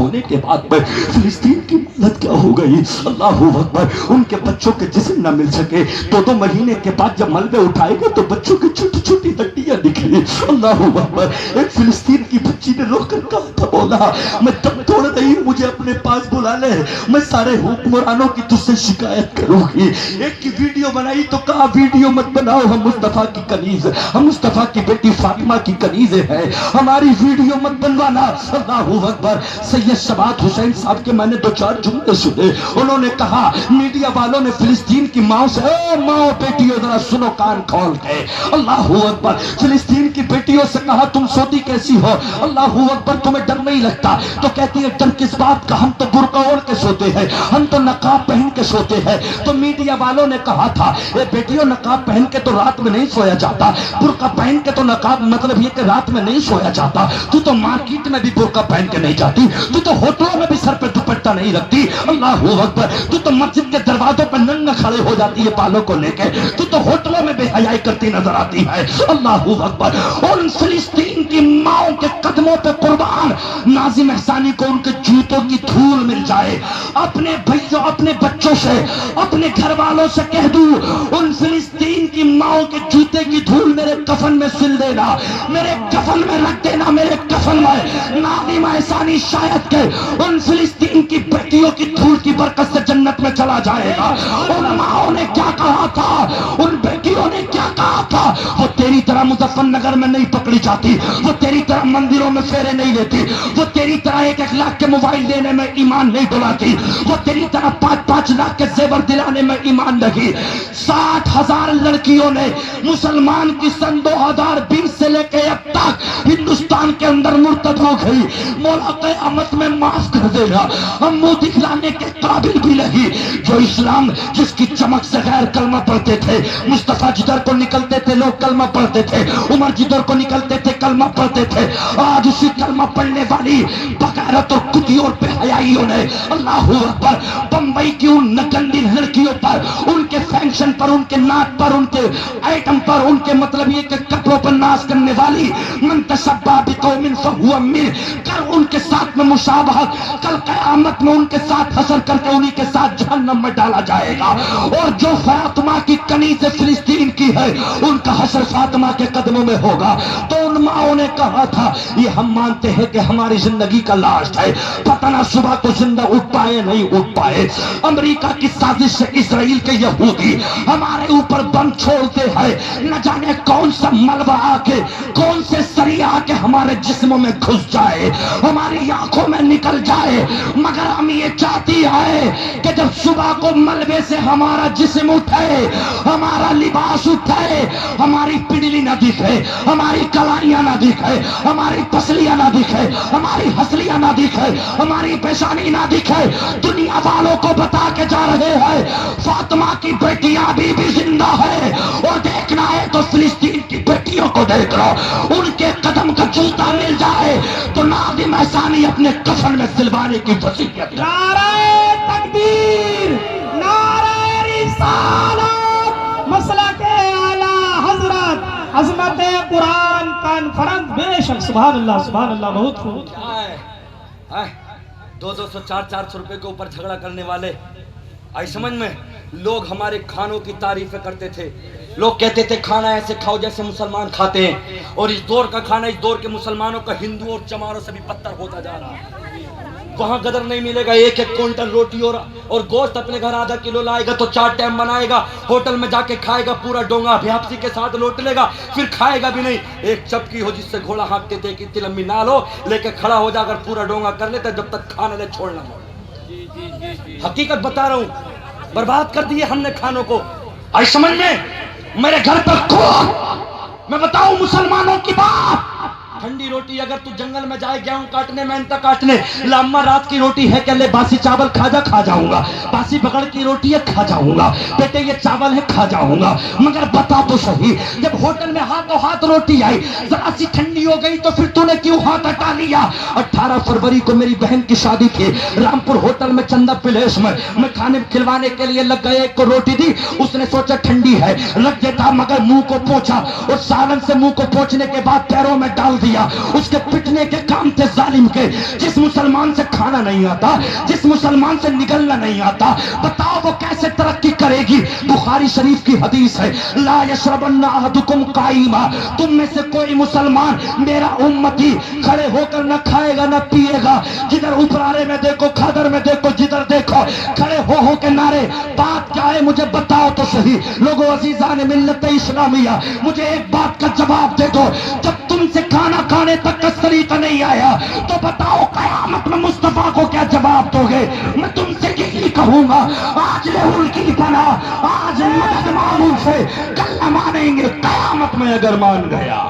ہونے کے بعد میں فلسطین کی حالت کیا ہو گئی. اللہ اکبر. ان کے بچوں کے جسم نہ مل سکے. 2 مہینے کے بعد جب ملبے اٹھائے گئے تو بچوں کی چھوٹی چھوٹی ہڈیاں نکلی. اللہ اکبر. ایک فلسطین کی بچی نے رو کر کہا تھا مولا میں دم توڑ رہی ہوں, مجھے اپنے پاس بلا لے, میں سارے حکمرانوں کی تجھ سے شکایت کروں گی. ایک کی ویڈیو بنائی تو کہا ویڈیو مت بناؤ, ہم مصطفیٰ کی کنیز, ہم مصطفیٰ کی بیٹی فاطمہ کی کنیزیں ہیں, ہماری ویڈیو مت بنوانا. اللہ اکبر. سید شبات حسین صاحب کے میں نے 2-4 جملے سنے. انہوں نے کہا میڈیا والوں نے فلسطین کی ماں سے, اے ماں بیٹیوں ذرا سنو کان کھول کے. اللہ اکبر. فلسطین کی بیٹیوں سے کہا تم سوتی کیسی ہو؟ اللہ اکبر. تمہیں ڈر نہیں لگتا؟ تو کہتی ہے ڈر کس بات کا, ہم تو برقع اوڑھ کے سوتے ہیں, ہم تو نقاب پہن کے سوتے ہیں. تو میڈیا والوں نے کہا تھا اے بیٹیوں نقاب پہن کے تو رات میں نہیں سویا جاتا, برقع پہن کے تو نقاب مطلب یہ کہ رات میں نہیں سویا جاتا. تو تو مارکیٹ میں بھی برقع پہن کے نہیں جاتی, تو تو ہوٹلوں میں بھی سر پہ دوپٹہ نہیں رکھتی. اللہ اکبر. تو تو مسجد کے دروازوں پہ ننگا کھڑے ہو جاتی ہے بالوں کو لے کے, تو تو ہوٹلوں میں بے حیائی کرتی نظر آتی ہے. اللہ اکبر. ان فلسطین کی ماؤں کے قدموں پہ قربان ناظم احسانی کو ان کے جوتوں کی دھول مل جائے. اپنے بھائیوں, اپنے بچوں سے, اپنے گھر والوں سے کہہ دوں ان فلسطین کی ماؤں کے جوتے کی دھول میرے کفن میں سل دینا, میرے کفن میں رکھ دینا, میرے کفن میں. ناظم احسانی شاید کہ ان فلسطین کی بیٹیوں کی دھول کی برکت سے جنت میں چلا جائے گا. ان ماؤں نے کیا کہا تھا, ان بیٹیوں نے کیا کہا تھا, وہ تیری طرح مظفر نگر میں نہیں پکڑی جاتی, وہ تیری طرح مندروں میں پھیرے نہیں لیتی, وہ تیری طرح 1-1 لاکھ کے موبائل دینے میں ایمان نہیں ڈلاتی, وہ تیری طرح 5-5 لاکھ کے زیور دلانے میں ایمان نہیں. 60,000 لڑکیوں نے مسلمان کی سن 2020 سے لے کے اب تک ہندوستان کے اندر مرتد ہو گئی. مولا قیامت میں معاف کر دے گا. ہم منہ دکھلانے کے قابل بھی نہیں. جو اسلام جس کی چمک سے غیر کلمہ پڑھتے تھے, مصطفیٰ جدھر کو نکلتے تھے لوگ کلمہ پڑھتے تھے, عمر جدھر کو نکلتے تھے کلمہ پڑھتے تھے, آج اسی کلمہ پڑھنے والی بغیرت اور کتیوں اور بے حیائیوں نے اللہ اکبر بمبئی کی ان نگندی لڑکیوں پر, ان کے فینکشن پر, ان کے ناک پر, ان کے آئٹم پر, ان کے مطلب یہ کہ کپڑوں پر ناز کرنے والی من تشبہ بقوم فہو منہ کر ان کے ساتھ میں مشابہت, کل قیامت میں ان کے ساتھ حشر کر کے انہی کے ساتھ جہنم میں ڈالا جائے گا. اور جو فاطمہ کی کنیز فلسطین کی ہے ان کا حشر فاطمہ کے قدموں میں ہوگا. تو ان ماؤں نے کہا تھا یہ ہم مانتے ہیں کہ ہماری زندگی کا لاسٹ ہے, پتہ نہ صبح کو زندہ اٹھ پائے نہیں اٹھ پائے. امریکہ کی سازش سے اسرائیل کے یہودی ہمارے اوپر بم چھوڑتے ہیں, نہ جانے کون سا ملبہ آ کے, کون سے سری آ کے ہمارے جسموں میں گھس جائے, ہماری آنکھوں میں نکل جائے, مگر ہم یہ چاہتی ہے کہ جب صبح کو ملبے سے ہمارا جسم اٹھے, ہمارا لباس اٹھے, ہماری پنڈلی نہ دکھے, ہماری کلائیاں نہ دکھے, ہماری پسلیاں نہ دکھے, ہماری ہسلیاں نہ دکھے, ہماری پیشانی نہ دکھے, دنیا والوں کو بتا کے جا رہے ہیں فاطمہ کی بیٹیاں ابھی بھی زندہ ہے. اور دیکھنا ہے تو فلسطین کی بیٹیوں کو دیکھ لو, ان کے قدم کا جوتا مل جائے تو ناظم احسانی اپنے کفن میں سلوانے کی وصیت. نعرہ تکبیر, نعرہ رسالت, مسلک اعلی حضرت, عظمت قرآن کانفرنس. بے شک سبحان اللہ سبحان اللہ. بہت خوب. 200 400 روپے کے اوپر جھگڑا کرنے والے آئی سمجھ میں. لوگ ہمارے کھانوں کی تعریفیں کرتے تھے, لوگ کہتے تھے کھانا ایسے کھاؤ جیسے مسلمان کھاتے ہیں, اور اس دور کا کھانا اس دور کے مسلمانوں کا ہندو اور چماروں سے بھی بدتر ہوتا جا رہا ہے. وہاں قدر نہیں ملے گا, 1-1 کوئنٹل روٹی اور گوشت اپنے گھر آدھا کلو لائے گا تو 4 ٹائم بنائے گا, ہوٹل میں جا کے کھائے گا پورا ڈونگا بھیاپسی کے ساتھ لوٹ لے گا, پھر کھائے گا بھی نہیں. ایک چپکی ہو جس سے گھوڑا ہانکتے تھے کہ اتنی لمبی نال ہو, لے کے کھڑا ہو جا, اگر پورا ڈونگا کر لیتا جب تک کھانے لے چھوڑنا ہو. حقیقت بتا رہا ہوں, برباد کر دیے ہم نے کھانوں کو. آئی سمجھ میں. میرے گھر پر کھو, میں بتاؤں مسلمانوں کی بات, ٹھنڈی روٹی اگر تو جنگل میں جائے گیہوں کاٹنے محنت کاٹنے, لامہ رات کی روٹی ہے کہ لے باسی چاول کھا جا, کھا جاؤں گا, باسی بغڑ کی روٹی ہے کھا جاؤں گا, بیٹے یہ چاول ہے کھا جاؤں گا. مگر بتا تو صحیح, جب ہوٹل میں ہاتھوں ہاتھ روٹی آئی ذرا سی ٹھنڈی ہو گئی تو پھر تو نے کیوں ہاتھ ہٹا لیا. 18 فروری کو میری بہن کی شادی تھی رامپور ہوٹل میں چندہ پیلیس میں کھانے کھلوانے کے لیے لگ گئے, ایک کو روٹی دی, اس نے سوچا ٹھنڈی ہے رکھ دیتا, مگر منہ کو پوچھا اور سالن سے منہ کو پوچھنے کے بعد پیروں میں ڈال دیا. دیا. اس کے پٹنے کے کام تھے ظالم کے. جس مسلمان سے کھانا نہیں آتا, جس مسلمان سے نگلنا نہیں آتا, بتاؤ وہ کیسے ترقی کرے گی؟ بخاری شریف کی حدیث ہے, لا یشربن احدکم قائما, تم میں سے کوئی مسلمان میرا امتی کھڑے ہو کر نہ کھائے گا نہ پیے گا. جدھر ابرارے میں دیکھو, کھادر میں دیکھو, جدھر دیکھو کھڑے ہو کے نعرے. بات کیا ہے مجھے بتاؤ تو صحیح. لوگوں عزیزان ملت اسلامیہ, مجھے ایک بات کا جواب دے دو, جب تم سے کھانا کھانے تک کا طریقہ نہیں آیا تو بتاؤ قیامت میں مصطفیٰ کو کیا جواب دو گے؟ میں تم سے یہی کہوں گا, آج لہول کی پناہ, آج مدد معمول سے کل نہ مانیں گے, قیامت میں اگر مان گیا